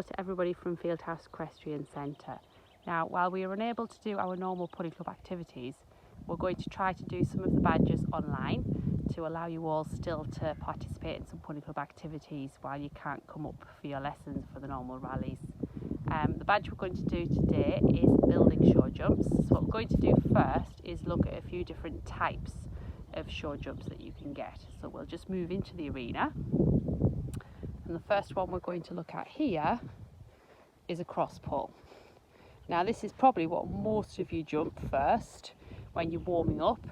hello to everybody from Fieldhouse Equestrian Centre. Now, while we are unable to do our normal pony club activities, we're going to try to do some of the badges online to allow you all still to participate in some pony club activities while you can't come up for your lessons for the normal rallies. The badge we're going to do today is building show jumps. So what we're going to do first is look at a few different types of show jumps that you can get. So we'll just move into the arena. And the first one we're going to look at here is a cross pole. Now this is probably what most of you jump first when you're warming up.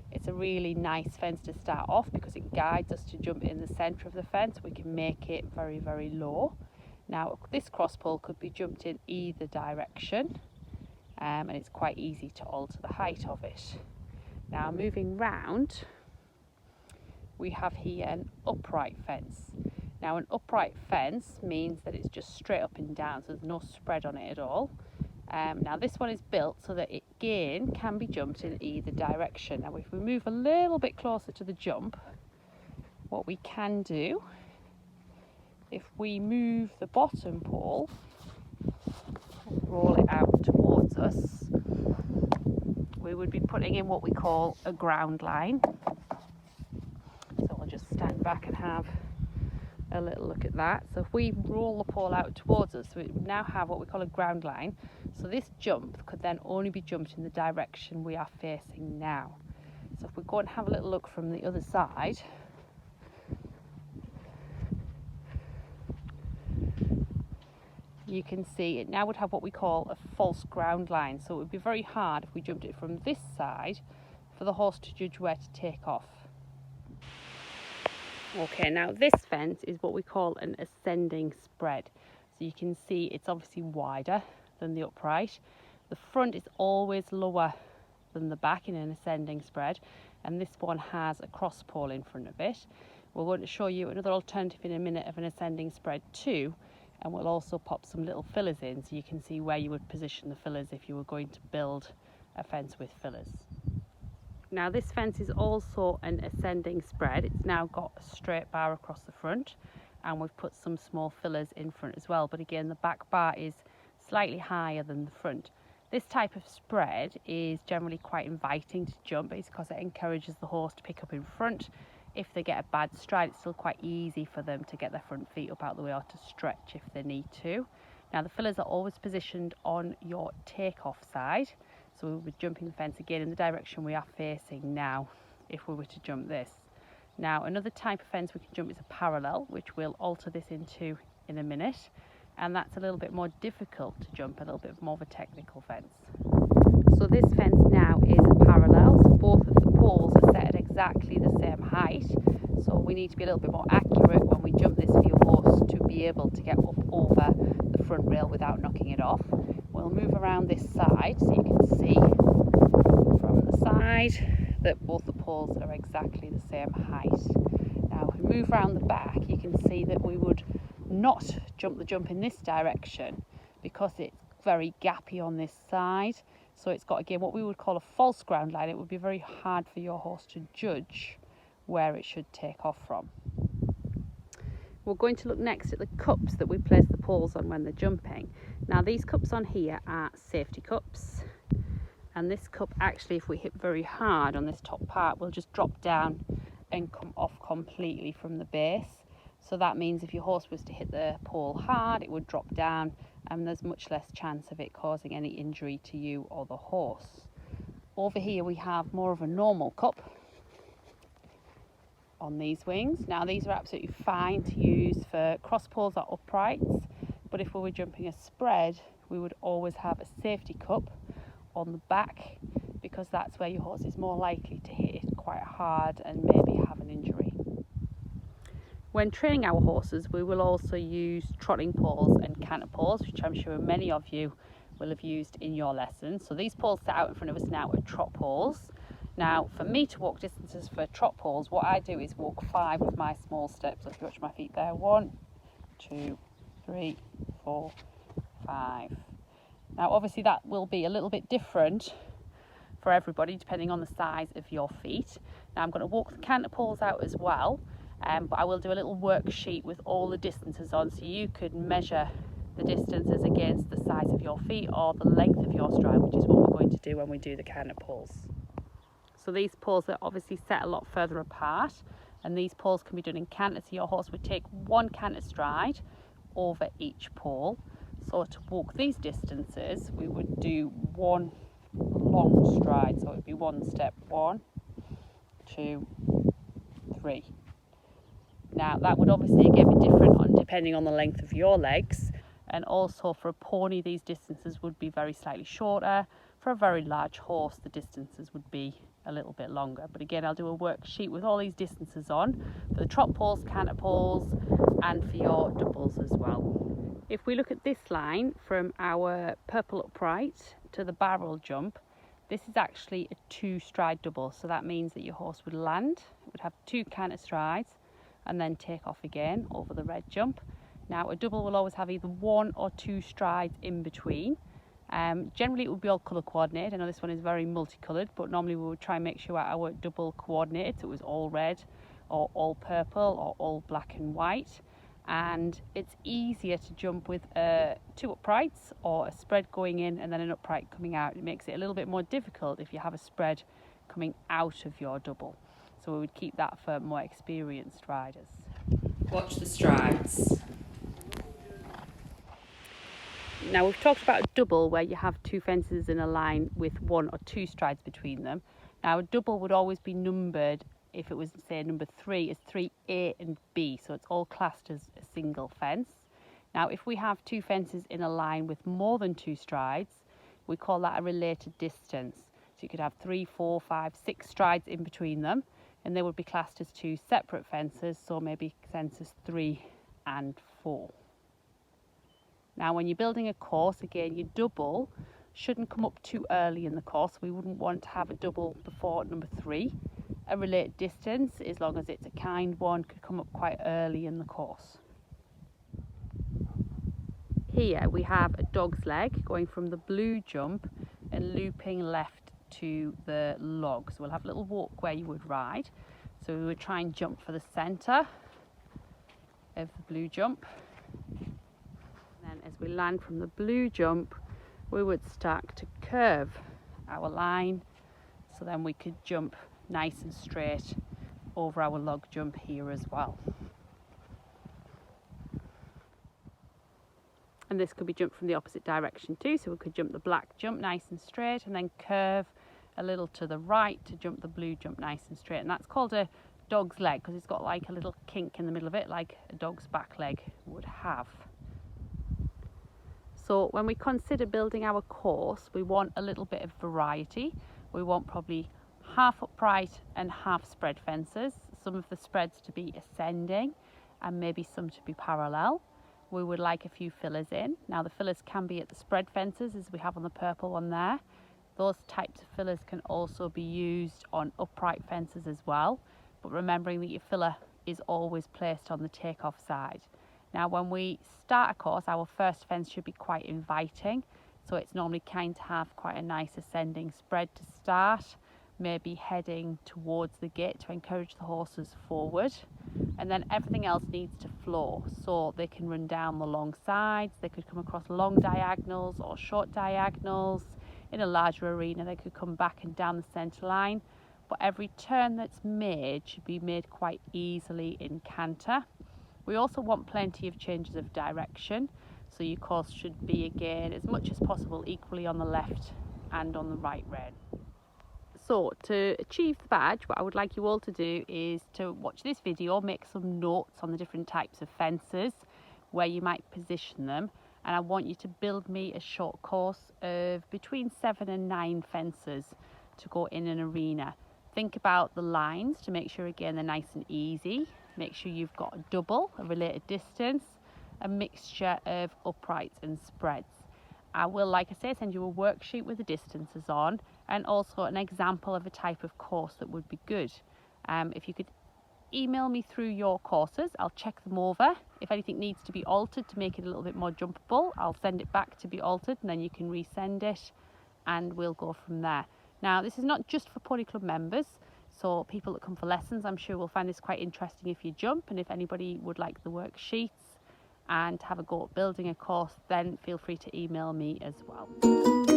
It's a really nice fence to start off because it guides us to jump in the centre of the fence. We can make it very, very low. Now this cross pole could be jumped in either direction and it's quite easy to alter the height of it. Now moving round, we have here an upright fence. Now an upright fence means that it's just straight up and down, so there's no spread on it at all. Now this one is built so that it again can be jumped in either direction. Now if we move a little bit closer to the jump, what we can do, if we move the bottom pole, roll it out towards us, we would be putting in what we call a ground line. So we'll just stand back and have a little look at that. So if we roll the pole out towards us, we now have what we call a ground line. So this jump could then only be jumped in the direction we are facing now. So if we go and have a little look from the other side, you can see it now would have what we call a false ground line. So it would be very hard if we jumped it from this side for the horse to judge where to take off. Okay, now this fence is what we call an ascending spread. So you can see it's obviously wider than the upright. The front is always lower than the back in an ascending spread, and this one has a cross pole in front of it. We're going to show you another alternative in a minute of an ascending spread too, and we'll also pop some little fillers in so you can see where you would position the fillers if you were going to build a fence with fillers. Now this fence is also an ascending spread. It's now got a straight bar across the front and we've put some small fillers in front as well, but again the back bar is slightly higher than the front. This type of spread is generally quite inviting to jump. It's because it encourages the horse to pick up in front. If they get a bad stride, it's still quite easy for them to get their front feet up out the way or to stretch if they need to. Now the fillers are always positioned on your take-off side. So we would be jumping the fence again in the direction we are facing now if we were to jump this. Now another type of fence we can jump is a parallel, which we'll alter this into in a minute. And that's a little bit more difficult to jump, a little bit more of a technical fence. So this fence now is a parallel, so both of the poles are set at exactly the same height. So we need to be a little bit more accurate when we jump this for your horse to be able to get up over the front rail without knocking it off. We'll move around this side so you can see from the side that both the poles are exactly the same height. Now if we move around the back, you can see that we would not jump the jump in this direction because it's very gappy on this side. So it's got again what we would call a false ground line. It would be very hard for your horse to judge where it should take off from. We're going to look next at the cups that we place the poles on when they're jumping. Now these cups on here are safety cups, and this cup actually, if we hit very hard on this top part, will just drop down and come off completely from the base. So that means if your horse was to hit the pole hard, it would drop down and there's much less chance of it causing any injury to you or the horse. Over here we have more of a normal cup on these wings. Now these are absolutely fine to use for cross poles or uprights, but if we were jumping a spread, we would always have a safety cup on the back because that's where your horse is more likely to hit it quite hard and maybe have an injury. When training our horses, we will also use trotting poles and canter poles, which I'm sure many of you will have used in your lessons. So these poles set out in front of us now are trot poles. Now, for me to walk distances for trot poles, what I do is walk 5 of my small steps. If you watch my feet there, 1, 2, 3, 4, 5. Now, obviously that will be a little bit different for everybody depending on the size of your feet. Now, I'm going to walk the canter poles out as well, but I will do a little worksheet with all the distances on so you could measure the distances against the size of your feet or the length of your stride, which is what we're going to do when we do the canter pulls. So these pulls are obviously set a lot further apart, and these pulls can be done in canter, so your horse would take one canter stride over each pull. So to walk these distances, we would do one long stride, so it would be one step, 1, 2, 3. Now that would obviously again be different depending on the length of your legs, and also for a pony these distances would be very slightly shorter. For a very large horse the distances would be a little bit longer. But again, I'll do a worksheet with all these distances on for the trot pulls, canter pulls, and for your doubles as well. If we look at this line from our purple upright to the barrel jump, this is actually a 2-stride double. So that means that your horse would land, it would have 2 canter strides, and then take off again over the red jump. Now a double will always have either 1 or 2 strides in between. Generally it would be all colour coordinated. I know this one is very multicoloured, but normally we would try and make sure our double coordinated, so it was all red or all purple or all black and white. And it's easier to jump with 2 uprights or a spread going in and then an upright coming out. It makes it a little bit more difficult if you have a spread coming out of your double. So we would keep that for more experienced riders. Watch the strides. Now we've talked about a double where you have 2 fences in a line with 1 or 2 strides between them. Now a double would always be numbered, if it was say number 3, as 3A and B, so it's all classed as a single fence. Now if we have 2 fences in a line with more than 2 strides, we call that a related distance. So you could have 3, 4, 5, 6 strides in between them, and they would be classed as 2 separate fences, so maybe fences 3 and 4. Now when you're building a course, again your double shouldn't come up too early in the course. We wouldn't want to have a double before number 3. A related distance, as long as it's a kind one, could come up quite early in the course. Here we have a dog's leg going from the blue jump and looping left to the log. So we'll have a little walk where you would ride. So we would try and jump for the centre of the blue jump. And then as we land from the blue jump, we would start to curve our line, so then we could jump nice and straight over our log jump here as well. And this could be jumped from the opposite direction too, so we could jump the black jump nice and straight and then curve a little to the right to jump the blue jump nice and straight. And that's called a dog's leg because it's got like a little kink in the middle of it, like a dog's back leg would have. So when we consider building our course, we want a little bit of variety. We want probably half upright and half spread fences, some of the spreads to be ascending and maybe some to be parallel. We would like a few fillers in. Now the fillers can be at the spread fences, as we have on the purple one there. Those types of fillers can also be used on upright fences as well, but remembering that your filler is always placed on the takeoff side. Now when we start a course, our first fence should be quite inviting, so it's normally kind to have quite a nice ascending spread to start, maybe heading towards the gate to encourage the horses forward, and then everything else needs to flow, so they can run down the long sides, they could come across long diagonals or short diagonals. In a larger arena they could come back and down the centre line, but every turn that's made should be made quite easily in canter. We also want plenty of changes of direction, so your course should be again as much as possible equally on the left and on the right rein. So to achieve the badge, what I would like you all to do is to watch this video, make some notes on the different types of fences, where you might position them, and I want you to build me a short course of between 7 and 9 fences to go in an arena. Think about the lines to make sure again they're nice and easy. Make sure you've got a double, a related distance, a mixture of uprights and spreads. I will, like I say, send you a worksheet with the distances on and also an example of a type of course that would be good. If you could email me through your courses, I'll check them over. If anything needs to be altered to make it a little bit more jumpable, I'll send it back to be altered and then you can resend it and we'll go from there. Now, this is not just for Pony Club members, so people that come for lessons, I'm sure will find this quite interesting if you jump, and if anybody would like the worksheets, and have a go at building a course, then feel free to email me as well.